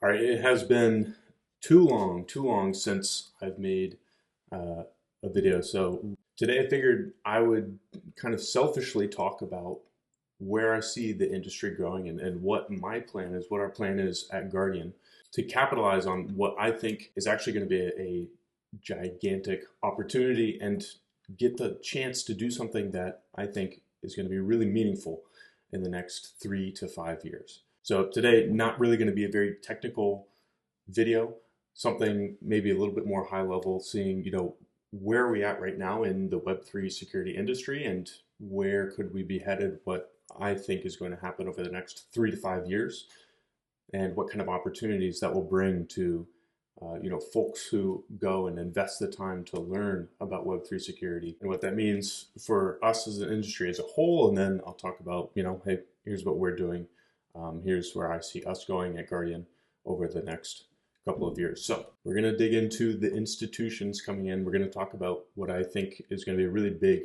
All right, it has been too long since I've made a video. So today I figured I would kind of selfishly talk about where I see the industry growing and what my plan is, what our plan is at Guardian to capitalize on what I think is actually going to be a gigantic opportunity and get the chance to do something that I think is going to be really meaningful in the next 3 to 5 years. So today, not really going to be a very technical video, something maybe a little bit more high level, seeing, where are we at right now in the Web3 security industry and where could we be headed, what I think is going to happen over the next 3 to 5 years, and what kind of opportunities that will bring to folks who go and invest the time to learn about Web3 security and what that means for us as an industry as a whole. And then I'll talk about, hey, here's what we're doing. Here's where I see us going at Guardian over the next couple of years. So we're going to dig into the institutions coming in. We're going to talk about what I think is going to be a really big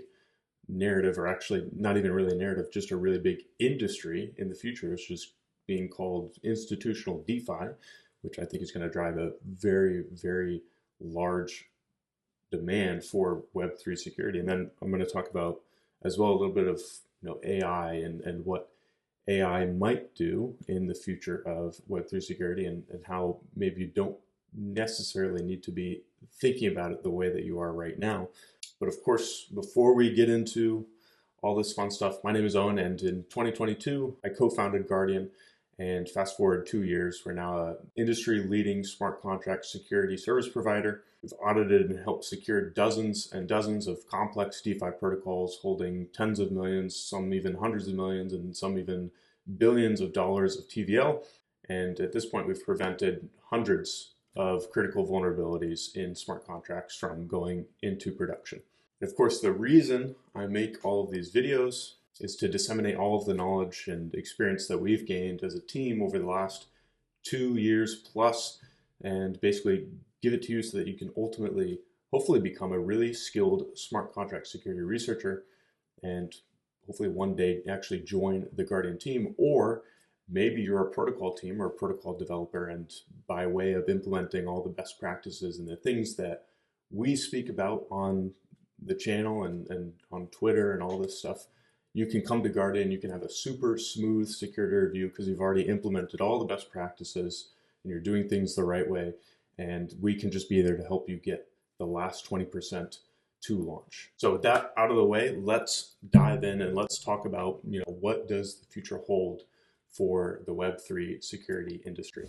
narrative, or actually not even really a narrative, just a really big industry in the future. It's just being called institutional DeFi, which I think is going to drive a very, very large demand for Web3 security. And then I'm going to talk about as well a little bit of AI and what AI might do in the future of Web3 security, and how maybe you don't necessarily need to be thinking about it the way that you are right now. But of course, before we get into all this fun stuff, my name is Owen, and in 2022, I co-founded Guardian. And fast forward 2 years, we're now an industry-leading smart contract security service provider. We've audited and helped secure dozens and dozens of complex DeFi protocols holding tens of millions, some even hundreds of millions, and some even billions of dollars of TVL. And at this point, we've prevented hundreds of critical vulnerabilities in smart contracts from going into production. And of course, the reason I make all of these videos is to disseminate all of the knowledge and experience that we've gained as a team over the last 2 years plus, and basically give it to you so that you can ultimately, hopefully, become a really skilled smart contract security researcher, and hopefully one day actually join the Guardian team. Or maybe you're a protocol team or a protocol developer, and by way of implementing all the best practices and the things that we speak about on the channel and on Twitter and all this stuff, you can come to Guardian, you can have a super smooth security review because you've already implemented all the best practices and you're doing things the right way. And we can just be there to help you get the last 20% to launch. So with that out of the way, let's dive in and let's talk about, what does the future hold for the Web3 security industry.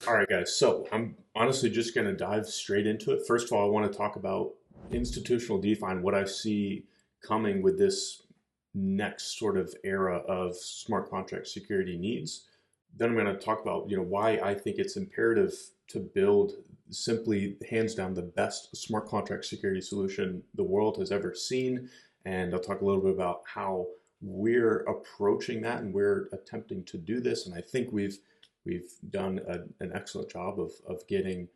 All right, guys, so I'm honestly just going to dive straight into it. First of all, I want to talk about institutional DeFi and what I see coming with this next sort of era of smart contract security needs. Then I'm going to talk about, why I think it's imperative to build simply, hands down, the best smart contract security solution the world has ever seen. And I'll talk a little bit about how we're approaching that and we're attempting to do this. And I think we've done an excellent job of getting,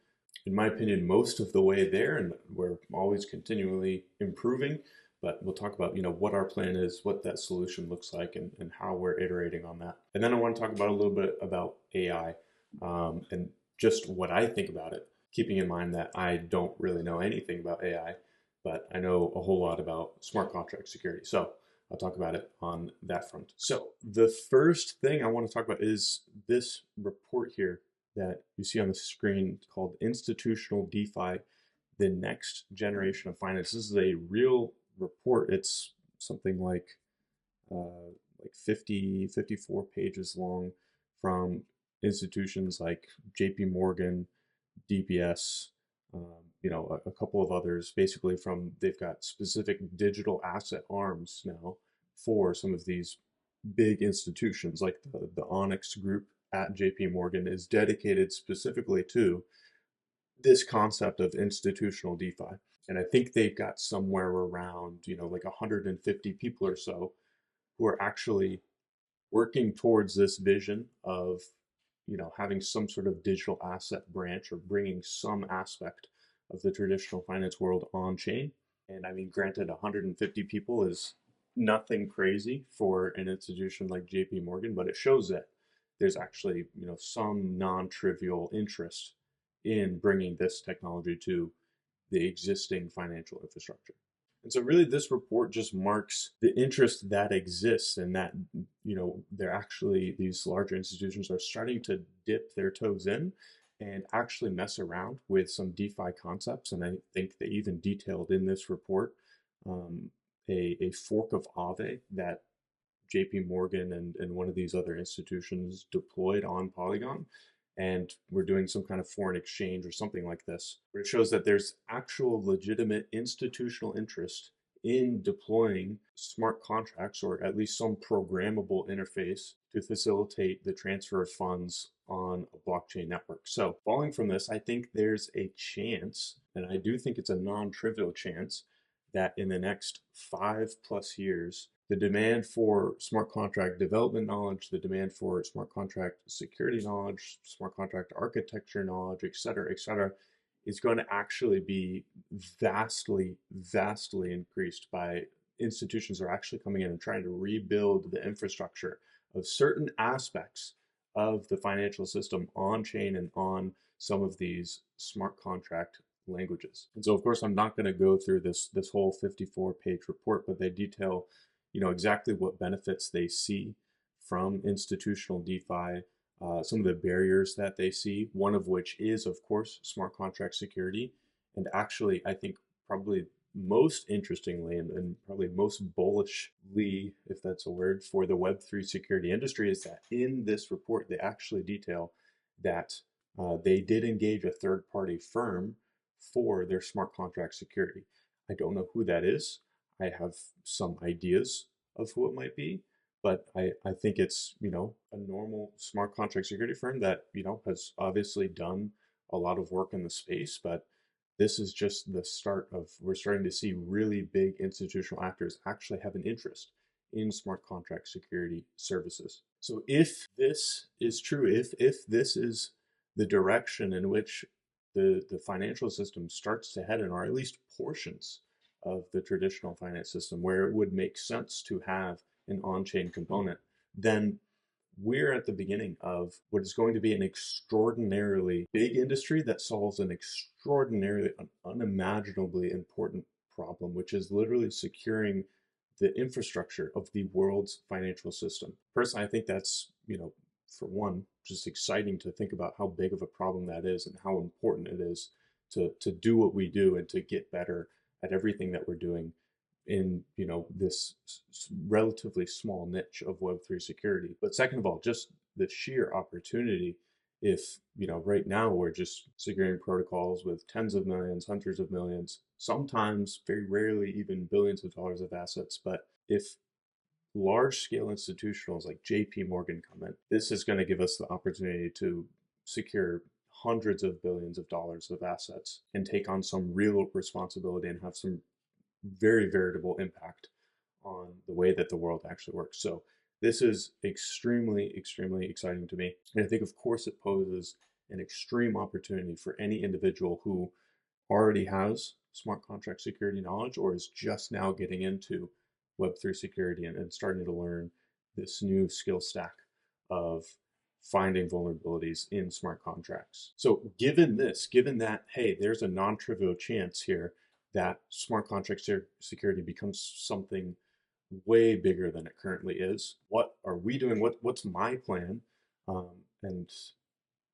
in my opinion, most of the way there, and we're always continually improving. But we'll talk about, what our plan is, what that solution looks like, and how we're iterating on that. And then I want to talk about a little bit about AI and just what I think about it, keeping in mind that I don't really know anything about AI, but I know a whole lot about smart contract security. So I'll talk about it on that front. So the first thing I want to talk about is this report here that you see on the screen called Institutional DeFi, the Next Generation of Finance. This is a real report. It's something like 54 pages long, from institutions like JP Morgan, DBS, a couple of others. Basically, they've got specific digital asset arms now for some of these big institutions, like the Onyx group at JP Morgan is dedicated specifically to this concept of institutional DeFi. And I think they've got somewhere around, like 150 people or so who are actually working towards this vision of, having some sort of digital asset branch, or bringing some aspect of the traditional finance world on chain. And I mean, granted, 150 people is nothing crazy for an institution like JP Morgan, but it shows that there's actually, some non-trivial interest in bringing this technology to the existing financial infrastructure. And so really this report just marks the interest that exists, and that, they're actually, these larger institutions are starting to dip their toes in and actually mess around with some DeFi concepts. And I think they even detailed in this report um, a fork of Aave that JP Morgan and one of these other institutions deployed on Polygon. And we're doing some kind of foreign exchange or something like this, where it shows that there's actual legitimate institutional interest in deploying smart contracts, or at least some programmable interface to facilitate the transfer of funds on a blockchain network. So following from this, I think there's a chance, and I do think it's a non-trivial chance, that in the next 5+ years, the demand for smart contract development knowledge, the demand for smart contract security knowledge, smart contract architecture knowledge, et cetera, is going to actually be vastly, vastly increased by institutions that are actually coming in and trying to rebuild the infrastructure of certain aspects of the financial system on chain and on some of these smart contract languages. And so, of course, I'm not going to go through this whole 54-page report, but they detail exactly what benefits they see from institutional DeFi, some of the barriers that they see, one of which is, of course, smart contract security. And actually, I think probably most interestingly and probably most bullishly, if that's a word, for the Web3 security industry is that in this report, they actually detail that they did engage a third-party firm for their smart contract security. I don't know who that is. I have some ideas of who it might be, but I think it's, a normal smart contract security firm that, has obviously done a lot of work in the space, but this is just the start of, we're starting to see really big institutional actors actually have an interest in smart contract security services. So if this is true, if this is the direction in which the financial system starts to head in, or at least portions of the traditional finance system where it would make sense to have an on-chain component, then we're at the beginning of what is going to be an extraordinarily big industry that solves an extraordinarily unimaginably important problem, which is literally securing the infrastructure of the world's financial system. Personally, I think that's, for one, just exciting to think about how big of a problem that is and how important it is to do what we do and to get better at everything that we're doing in, this relatively small niche of Web3 security. But second of all, just the sheer opportunity. If, right now we're just securing protocols with tens of millions, hundreds of millions, sometimes very rarely even billions of dollars of assets. But if large scale institutionals like JP Morgan come in, this is going to give us the opportunity to secure hundreds of billions of dollars of assets and take on some real responsibility and have some very veritable impact on the way that the world actually works. So this is extremely, extremely exciting to me. And I think, of course, it poses an extreme opportunity for any individual who already has smart contract security knowledge or is just now getting into Web3 security and starting to learn this new skill stack of finding vulnerabilities in smart contracts. So given that, hey, there's a non-trivial chance here that smart contract security becomes something way bigger than it currently is. What are we doing? What's my plan? And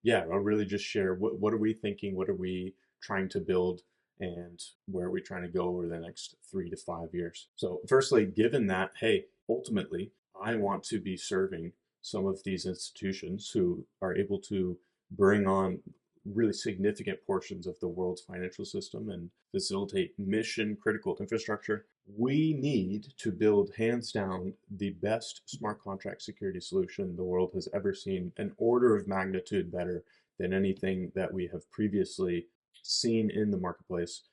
yeah, I'll really just share what are we thinking? What are we trying to build? And where are we trying to go over the next 3 to 5 years? So firstly, given that, hey, ultimately, I want to be serving some of these institutions who are able to bring on really significant portions of the world's financial system and facilitate mission critical infrastructure. We need to build, hands down, the best smart contract security solution the world has ever seen, an order of magnitude better than anything that we have previously seen in the marketplace,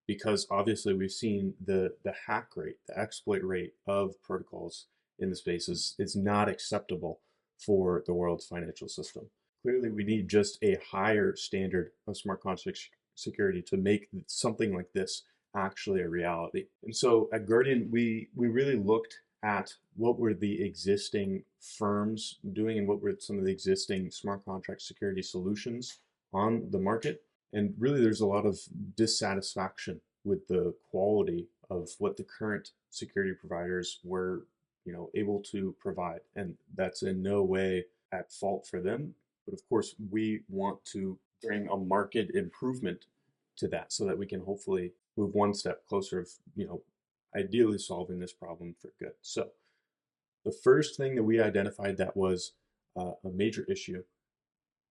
because obviously we've seen the hack rate, the exploit rate of protocols in the space is not acceptable for the world's financial system. Clearly, we need just a higher standard of smart contract security to make something like this actually a reality. And so at Guardian, we really looked at what were the existing firms doing and what were some of the existing smart contract security solutions on the market. And really, there's a lot of dissatisfaction with the quality of what the current security providers were, able to provide. And that's in no way at fault for them. But of course, we want to bring a market improvement to that so that we can hopefully move one step closer of, ideally solving this problem for good. So the first thing that we identified that was a major issue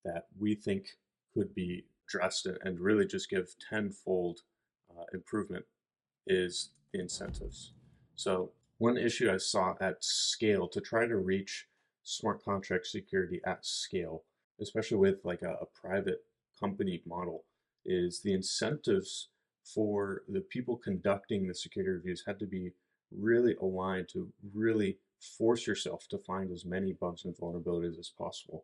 that we think could be addressed and really just give tenfold improvement is the incentives. So one issue I saw at scale to try to reach smart contract security at scale, especially with like a private company model, is the incentives for the people conducting the security reviews had to be really aligned to really force yourself to find as many bugs and vulnerabilities as possible.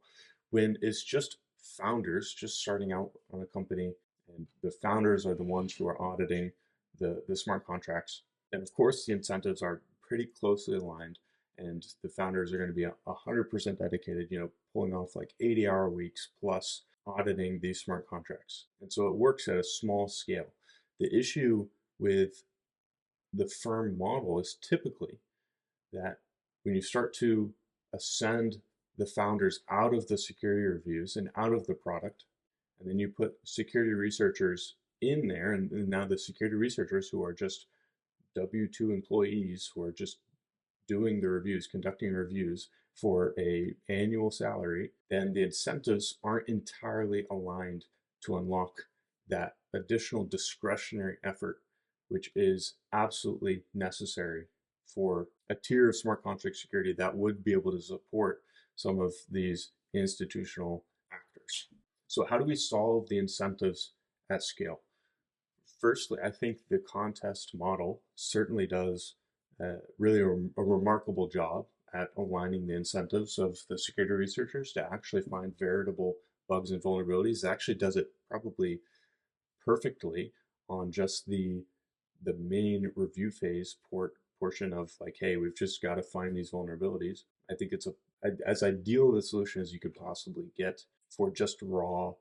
When it's just founders just starting out on a company and the founders are the ones who are auditing the smart contracts, and of course the incentives are pretty closely aligned and the founders are going to be 100% dedicated, pulling off like 80-hour weeks plus auditing these smart contracts. And so it works at a small scale. The issue with the firm model is typically that when you start to ascend the founders out of the security reviews and out of the product, and then you put security researchers in there, and now the security researchers who are just W-2 employees who are just doing the reviews, conducting reviews for a annual salary, then the incentives aren't entirely aligned to unlock that additional discretionary effort, which is absolutely necessary for a tier of smart contract security that would be able to support some of these institutional actors. So how do we solve the incentives at scale? Firstly, I think the contest model certainly does really a remarkable job at aligning the incentives of the security researchers to actually find veritable bugs and vulnerabilities. It actually does it probably perfectly on just the main review phase portion of like, hey, we've just got to find these vulnerabilities. I think it's as ideal a solution as you could possibly get for just raw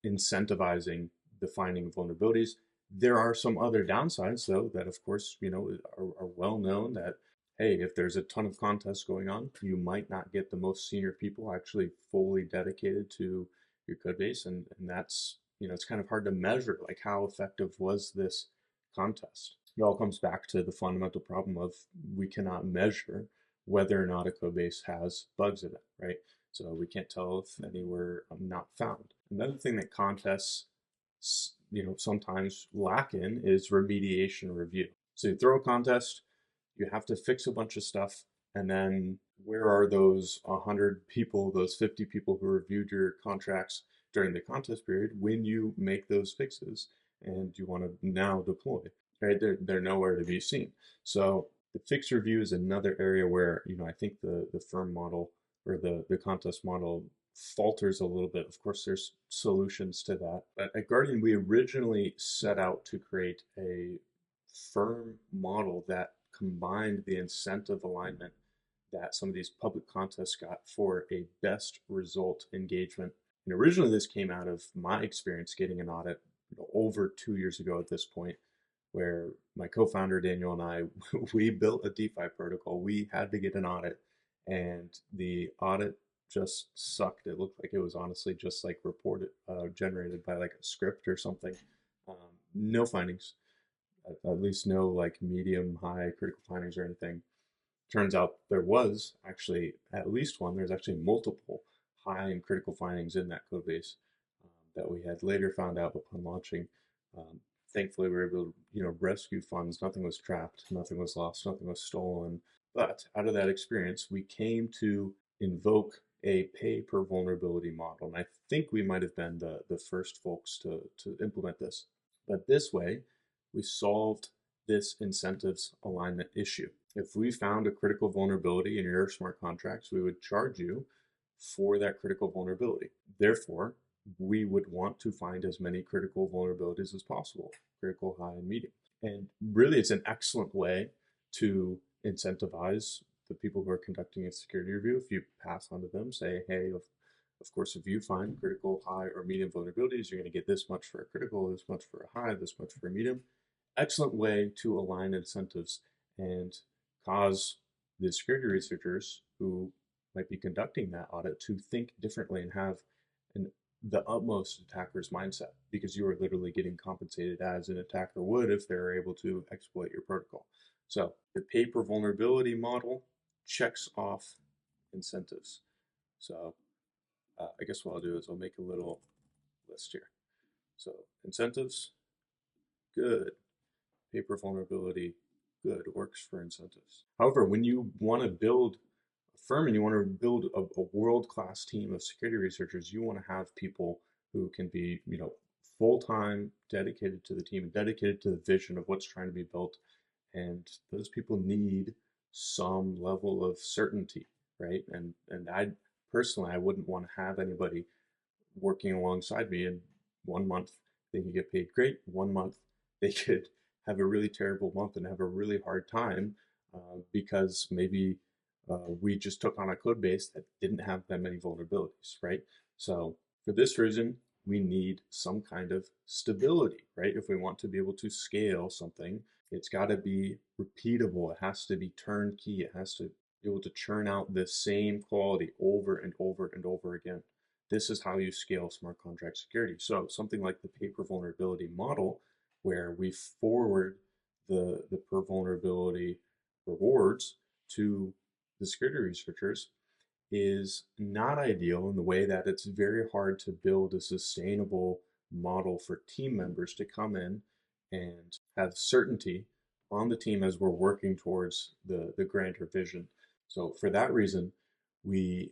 incentivizing the finding of vulnerabilities. There are some other downsides, though, that of course, are well known that, hey, if there's a ton of contests going on, you might not get the most senior people actually fully dedicated to your code base. And that's, it's kind of hard to measure, like how effective was this contest. It all comes back to the fundamental problem of we cannot measure whether or not a code base has bugs in it, right? So we can't tell if any were not found. Another thing that contests, sometimes lack in is remediation review. So you throw a contest, you have to fix a bunch of stuff, and then where are those 100 people, those 50 people who reviewed your contracts during the contest period when you make those fixes and you want to now deploy, right? They're nowhere to be seen. So the fix review is another area where, I think the firm model or the contest model falters a little bit. Of course, there's solutions to that. But at Guardian, we originally set out to create a firm model that combined the incentive alignment that some of these public contests got for a best result engagement. And originally this came out of my experience getting an audit over 2 years ago at this point, where my co-founder Daniel and I, we built a DeFi protocol. We had to get an audit, and the audit just sucked. It looked like it was honestly just like reported, generated by like a script or something. No findings, at least no like medium, high critical findings or anything. Turns out there was actually at least one. There's actually multiple high and critical findings in that code base that we had later found out upon launching. Thankfully, we were able to, rescue funds. Nothing was trapped, nothing was lost, nothing was stolen. But out of that experience, we came to invoke a pay per vulnerability model. And I think we might have been the first folks to implement this. But this way, we solved this incentives alignment issue. If we found a critical vulnerability in your smart contracts, we would charge you for that critical vulnerability. Therefore, we would want to find as many critical vulnerabilities as possible, critical, high, and medium. And really, it's an excellent way to incentivize the people who are conducting a security review. If you pass on to them, say, hey, of course, if you find critical, high, or medium vulnerabilities, you're going to get this much for a critical, this much for a high, this much for a medium. Excellent way to align incentives and cause the security researchers who might be conducting that audit to think differently and have the utmost attacker's mindset, because you are literally getting compensated as an attacker would if they're able to exploit your protocol. So the pay per vulnerability model checks off incentives. So I guess what I'll do is I'll make a little list here. So incentives, good. Pay per vulnerability, good. Works for incentives. However, when you want to build a firm and you want to build a world-class team of security researchers, you want to have people who can be, full-time, dedicated to the team, dedicated to the vision of what's trying to be built. And those people need some level of certainty, right? And I personally, I wouldn't want to have anybody working alongside me, and 1 month they could get paid great, 1 month they could have a really terrible month and have a really hard time because maybe we just took on a code base that didn't have that many vulnerabilities, right? So for this reason, we need some kind of stability, right? If we want to be able to scale something, it's got to be repeatable. It has to be turnkey. It has to be able to churn out the same quality over and over and over again. This is how you scale smart contract security. So something like the pay per vulnerability model, where we forward the per vulnerability rewards to the security researchers, is not ideal in the way that it's very hard to build a sustainable model for team members to come in and have certainty on the team as we're working towards the grander vision. So for that reason, we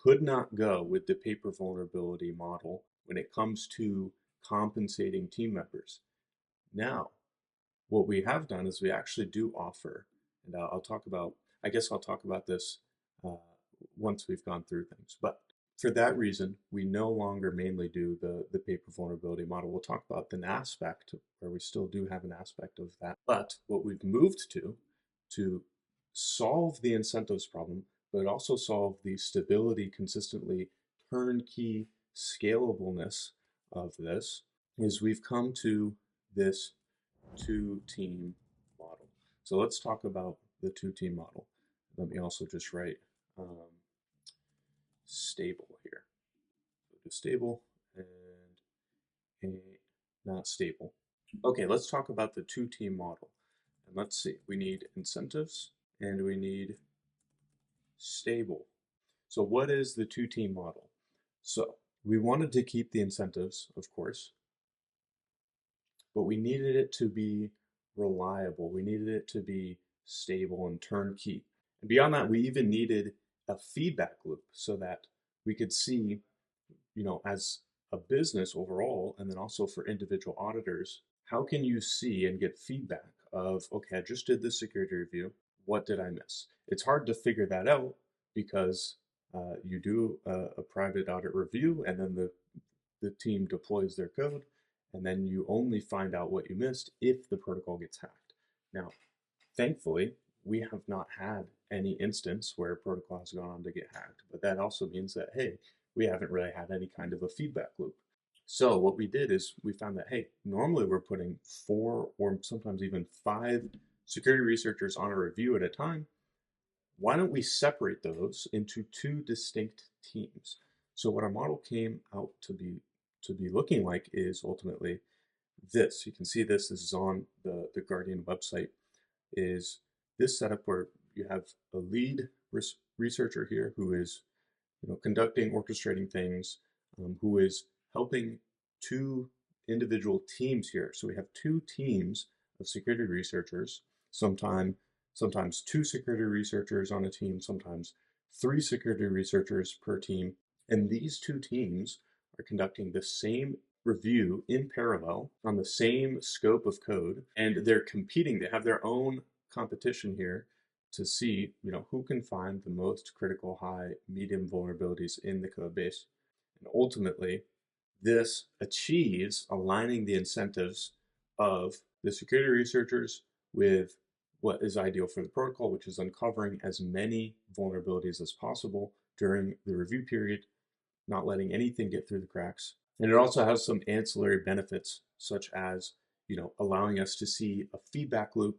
could not go with the pay per vulnerability model when it comes to compensating team members. Now, what we have done is we actually do offer, and I guess I'll talk about this once we've gone through things. But for that reason, we no longer mainly do the pay per vulnerability model. We'll talk about an aspect where we still do have an aspect of that. But what we've moved to solve the incentives problem, but also solve the stability, consistently turnkey scalableness of this, is we've come to this two-team model. So let's talk about the two-team model. Let me also just write stable here. So do stable and not stable. Okay, let's talk about the two-team model. And let's see, we need incentives and we need stable. So what is the two-team model? So we wanted to keep the incentives, of course, but we needed it to be reliable. We needed it to be stable and turnkey. And beyond that, we even needed a feedback loop so that we could see, as a business overall, and then also for individual auditors, how can you see and get feedback of, okay, I just did this security review. What did I miss? It's hard to figure that out because you do a private audit review, and then the team deploys their code, and then you only find out what you missed if the protocol gets hacked. Now, thankfully, we have not had any instance where a protocol has gone on to get hacked, but that also means that, hey, we haven't really had any kind of a feedback loop. So what we did is we found that, hey, normally we're putting 4 or sometimes even 5 security researchers on a review at a time. Why don't we separate those into 2 distinct teams? So what our model came out to be looking like is ultimately this. You can see this is on the Guardian website, is this setup where you have a lead researcher here who is conducting, orchestrating things, who is helping 2 individual teams here. So we have 2 teams of security researchers, sometimes 2 security researchers on a team, sometimes 3 security researchers per team. And these 2 teams are conducting the same review in parallel on the same scope of code, and they're competing. They have their own competition here to see, who can find the most critical, high, medium vulnerabilities in the code base. And ultimately, this achieves aligning the incentives of the security researchers with what is ideal for the protocol, which is uncovering as many vulnerabilities as possible during the review period, not letting anything get through the cracks. And it also has some ancillary benefits, such as, allowing us to see a feedback loop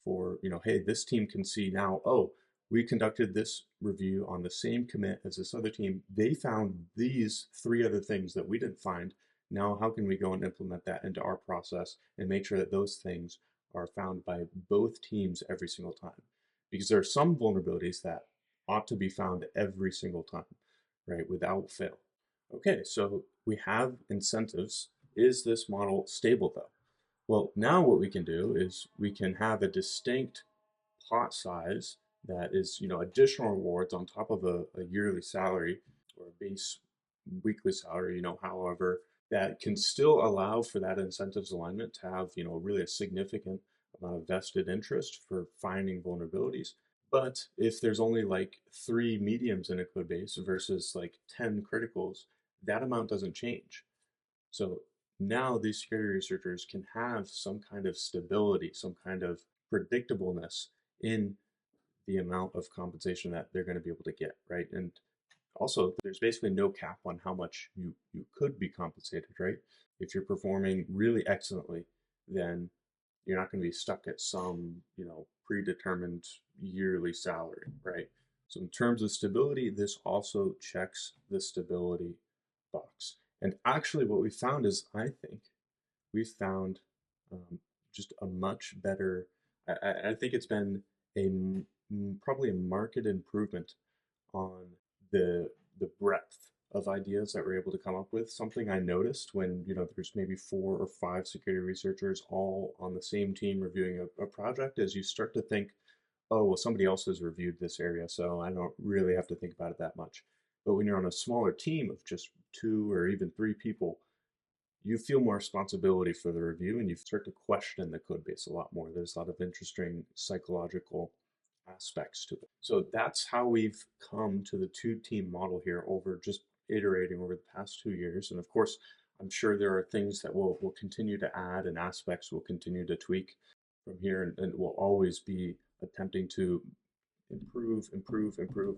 for, hey, this team can see now, oh, we conducted this review on the same commit as this other team. They found these 3 other things that we didn't find. Now, how can we go and implement that into our process and make sure that those things are found by both teams every single time? Because there are some vulnerabilities that ought to be found every single time, right, without fail. Okay, so we have incentives. Is this model stable though? Well, now what we can do is we can have a distinct pot size that is, additional rewards on top of a yearly salary or a base weekly salary, however, that can still allow for that incentives alignment to have, really a significant amount of vested interest for finding vulnerabilities. But if there's only like 3 mediums in a code base versus like 10 criticals, that amount doesn't change. So now these security researchers can have some kind of stability, some kind of predictableness in the amount of compensation that they're going to be able to get, right? And also, there's basically no cap on how much you could be compensated, right? If you're performing really excellently, then you're not going to be stuck at some, predetermined yearly salary, right? So in terms of stability, this also checks the stability box. And actually what we found is, I think, we found just a much better, I think it's been probably a marked improvement on the breadth of ideas that we're able to come up with. Something I noticed when, there's maybe 4 or 5 security researchers all on the same team reviewing a project, is you start to think, oh, well, somebody else has reviewed this area, so I don't really have to think about it that much. But when you're on a smaller team of just 2 or even 3 people, you feel more responsibility for the review and you start to question the code base a lot more. There's a lot of interesting psychological aspects to it. So that's how we've come to the 2-team model here over just iterating over the past 2 years. And of course, I'm sure there are things that we'll continue to add and aspects we'll continue to tweak from here, and we'll always be attempting to improve.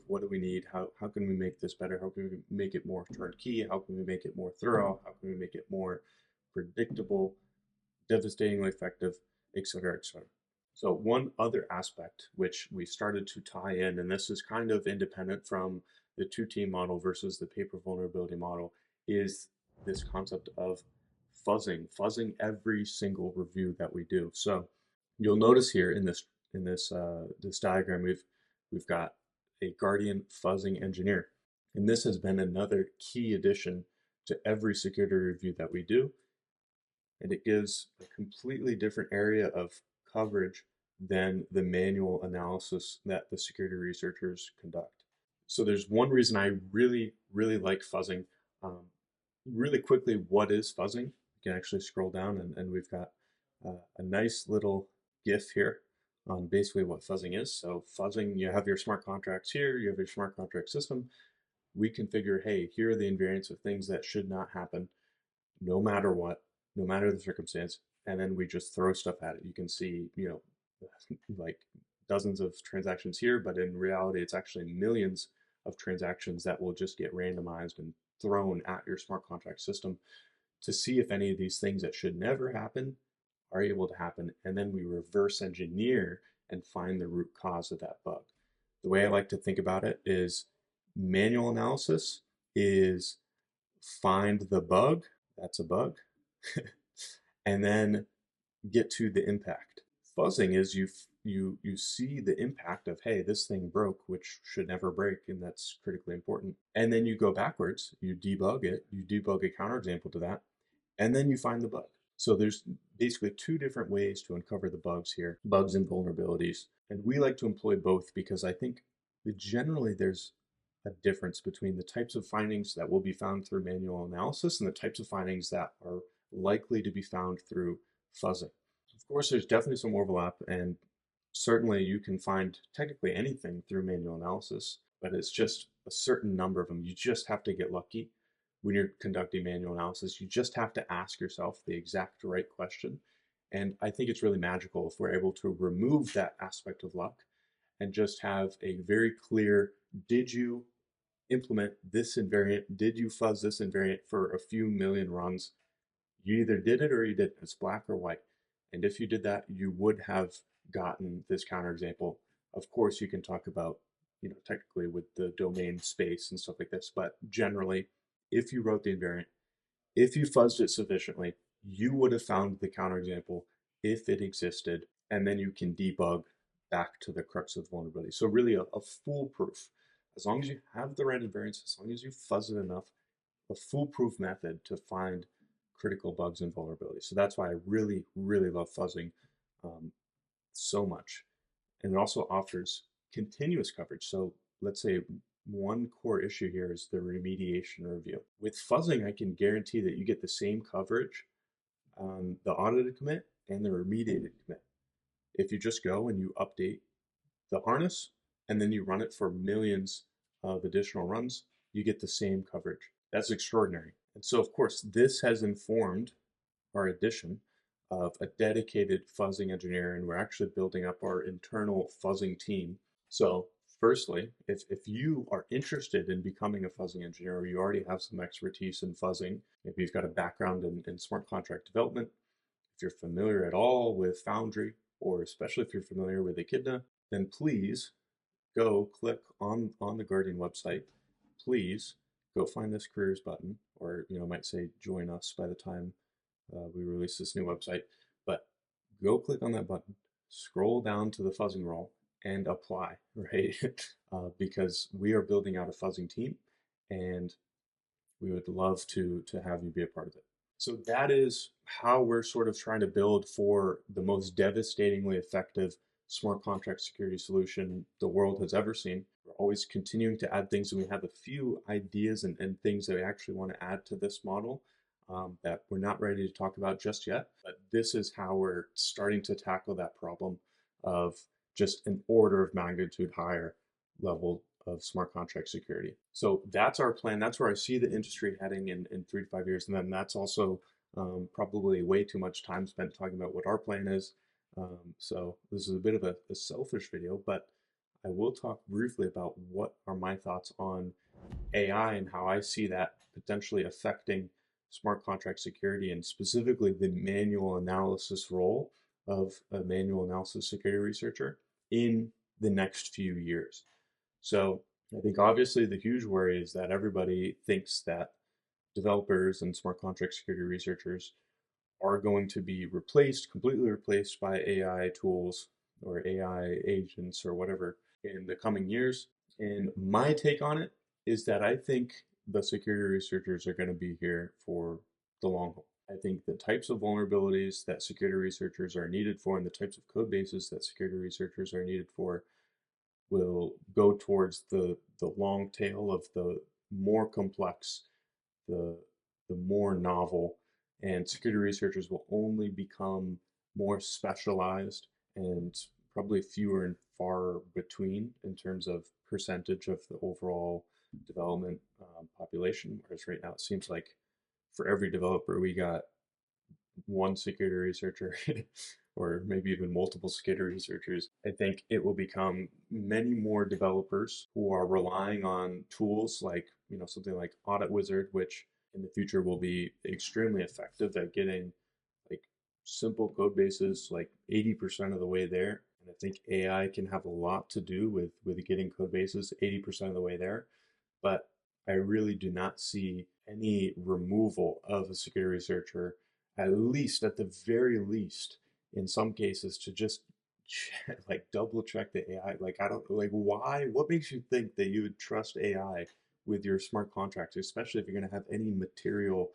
What do we need? How can we make this better? How can we make it more turnkey? How can we make it more thorough? How can we make it more predictable, devastatingly effective, etc., etc. So one other aspect which we started to tie in, and this is kind of independent from the 2-team model versus the paper vulnerability model, is this concept of fuzzing every single review that we do. So you'll notice here in this diagram, we've got a Guardian fuzzing engineer. And this has been another key addition to every security review that we do. And it gives a completely different area of coverage than the manual analysis that the security researchers conduct. So there's one reason I really, really like fuzzing. Really quickly, what is fuzzing? You can actually scroll down and we've got a nice little GIF here on basically what fuzzing is. So fuzzing, you have your smart contracts here, you have your smart contract system. We configure, hey, here are the invariants of things that should not happen, no matter what, no matter the circumstance, and then we just throw stuff at it. You can see, like dozens of transactions here, but in reality, it's actually millions of transactions that will just get randomized and thrown at your smart contract system to see if any of these things that should never happen are able to happen, and then we reverse engineer and find the root cause of that bug. The way I like to think about it is manual analysis is find the bug, that's a bug, and then get to the impact. Fuzzing is you see the impact of, hey, this thing broke, which should never break, and that's critically important. And then you go backwards, you debug it, you debug a counterexample to that, and then you find the bug. So there's basically 2 different ways to uncover the bugs here, bugs and vulnerabilities. And we like to employ both because I think that generally there's a difference between the types of findings that will be found through manual analysis and the types of findings that are likely to be found through fuzzing. Of course, there's definitely some overlap, and certainly you can find technically anything through manual analysis, but it's just a certain number of them. You just have to get lucky. When you're conducting manual analysis, you just have to ask yourself the exact right question, And I think it's really magical if we're able to remove that aspect of luck and just have a very clear, did you implement this invariant? Did you fuzz this invariant for a few million runs? You either did it or you didn't. It's black or white. And if you did that, you would have gotten this counterexample. Of course, you can talk about, technically with the domain space and stuff like this, but generally, if you wrote the invariant, if you fuzzed it sufficiently, you would have found the counterexample if it existed, and then you can debug back to the crux of the vulnerability. So really a foolproof, as long as you have the right invariance, as long as you fuzz it enough, a foolproof method to find critical bugs and vulnerabilities. So that's why I really, really love fuzzing so much. And it also offers continuous coverage. So let's say one core issue here is the remediation review. With fuzzing, I can guarantee that you get the same coverage on the audited commit and the remediated commit. If you just go and you update the harness and then you run it for millions of additional runs, you get the same coverage. That's extraordinary. And so, of course, this has informed our addition of a dedicated fuzzing engineer, and we're actually building up our internal fuzzing team. So firstly, if you are interested in becoming a fuzzing engineer, or you already have some expertise in fuzzing, maybe you've got a background in smart contract development, if you're familiar at all with Foundry, or especially if you're familiar with Echidna, then please go click on the Guardian website. Please go find this careers button, or might say join us by the time we release this new website. But go click on that button, scroll down to the fuzzing role, and apply, right? Because we are building out a fuzzing team, and we would love to have you be a part of it. So that is how we're sort of trying to build for the most devastatingly effective smart contract security solution the world has ever seen. We're always continuing to add things, and we have a few ideas and things that we actually want to add to this model that we're not ready to talk about just yet. But this is how we're starting to tackle that problem of just an order of magnitude higher level of smart contract security. So that's our plan. That's where I see the industry heading in 3 to 5 years. And then that's also probably way too much time spent talking about what our plan is. So this is a bit of a selfish video, but I will talk briefly about what are my thoughts on AI and how I see that potentially affecting smart contract security, and specifically the manual analysis role of a manual analysis security researcher in the next few years. So I think obviously the huge worry is that everybody thinks that developers and smart contract security researchers are going to be completely replaced by AI tools or AI agents or whatever in the coming years. And my take on it is that I think the security researchers are going to be here for the long haul. I think the types of vulnerabilities that security researchers are needed for and the types of code bases that security researchers are needed for will go towards the long tail of the more complex, the more novel, and security researchers will only become more specialized and probably fewer and far between in terms of percentage of the overall development population. Whereas right now it seems like for every developer we got one security researcher or maybe even multiple security researchers. I think it will become many more developers who are relying on tools like, something like Audit Wizard, which in the future will be extremely effective at getting like simple code bases like 80% of the way there. And I think AI can have a lot to do with getting code bases 80% of the way there. But I really do not see any removal of a security researcher, at the very least, in some cases, to just double check the AI. Like, I don't, like, why? What makes you think that you would trust AI with your smart contracts, especially if you're going to have any material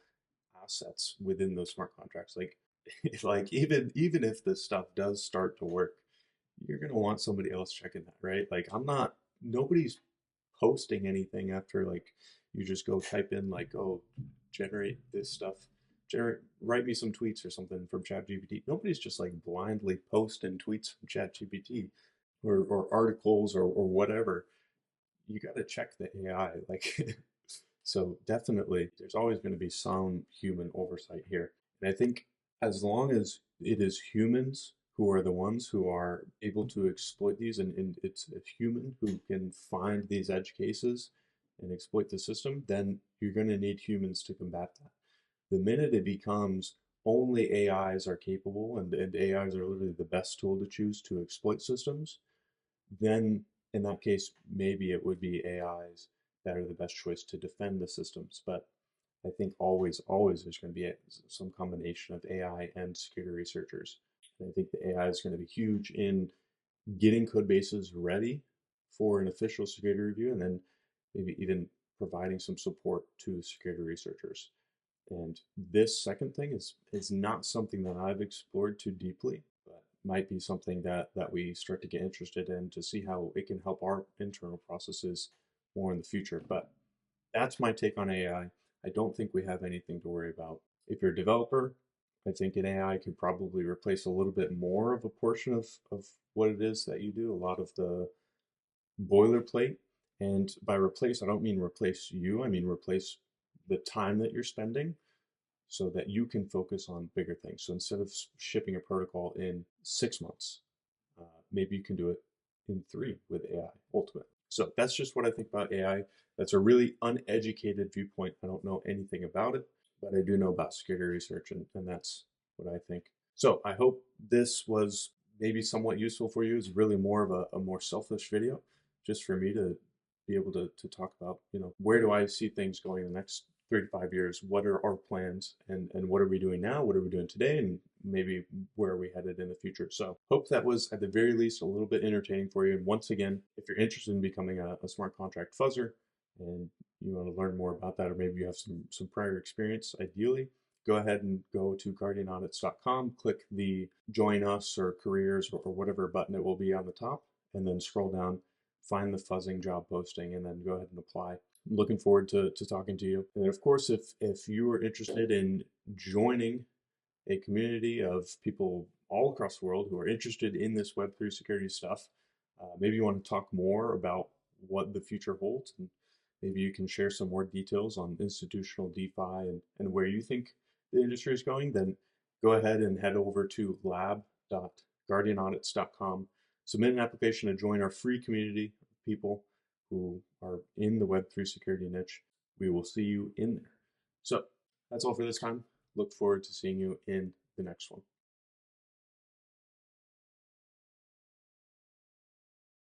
assets within those smart contracts? Like, like even if this stuff does start to work, you're going to want somebody else checking that, right? Like, nobody's posting anything after like you just go type in like, oh, generate this stuff, write me some tweets or something from ChatGPT. Nobody's just like blindly posting tweets from ChatGPT or articles or whatever. You got to check the AI. Like, so definitely there's always going to be some human oversight here. And I think as long as it is humans who are the ones who are able to exploit these, and it's a human who can find these edge cases and exploit the system, then you're going to need humans to combat that. The minute it becomes only AIs are capable and AIs are literally the best tool to choose to exploit systems, then in that case, maybe it would be AIs that are the best choice to defend the systems. But I think always there's going to be some combination of AI and security researchers. And I think the AI is going to be huge in getting code bases ready for an official security review, and then maybe even providing some support to security researchers. And this second thing is not something that I've explored too deeply, but might be something that we start to get interested in to see how it can help our internal processes more in the future. But that's my take on AI. I don't think we have anything to worry about. If you're a developer, I think an AI could probably replace a little bit more of a portion of what it is that you do, a lot of the boilerplate. And by replace, I don't mean replace you, I mean replace the time that you're spending so that you can focus on bigger things. So instead of shipping a protocol in 6 months, maybe you can do it in 3 with AI ultimately. So that's just what I think about AI. That's a really uneducated viewpoint. I don't know anything about it, but I do know about security research, and that's what I think. So I hope this was maybe somewhat useful for you. It's really more of a more selfish video, just for me to be able to talk about, where do I see things going in the next 3 to 5 years? What are our plans, and what are we doing now? What are we doing today? And maybe where are we headed in the future? So hope that was at the very least a little bit entertaining for you. And once again, if you're interested in becoming a smart contract fuzzer and you want to learn more about that, or maybe you have some prior experience, ideally, go ahead and go to guardianaudits.com, click the join us or careers or whatever button it will be on the top, and then scroll down, find the fuzzing job posting, and then go ahead and apply. I'm looking forward to talking to you. And of course, if you are interested in joining a community of people all across the world who are interested in this Web3 security stuff, maybe you want to talk more about what the future holds, and maybe you can share some more details on institutional DeFi and where you think the industry is going, then go ahead and head over to lab.guardianaudits.com. Submit an application to join our free community of people who are in the Web3 security niche. We will see you in there. So that's all for this time. Look forward to seeing you in the next one.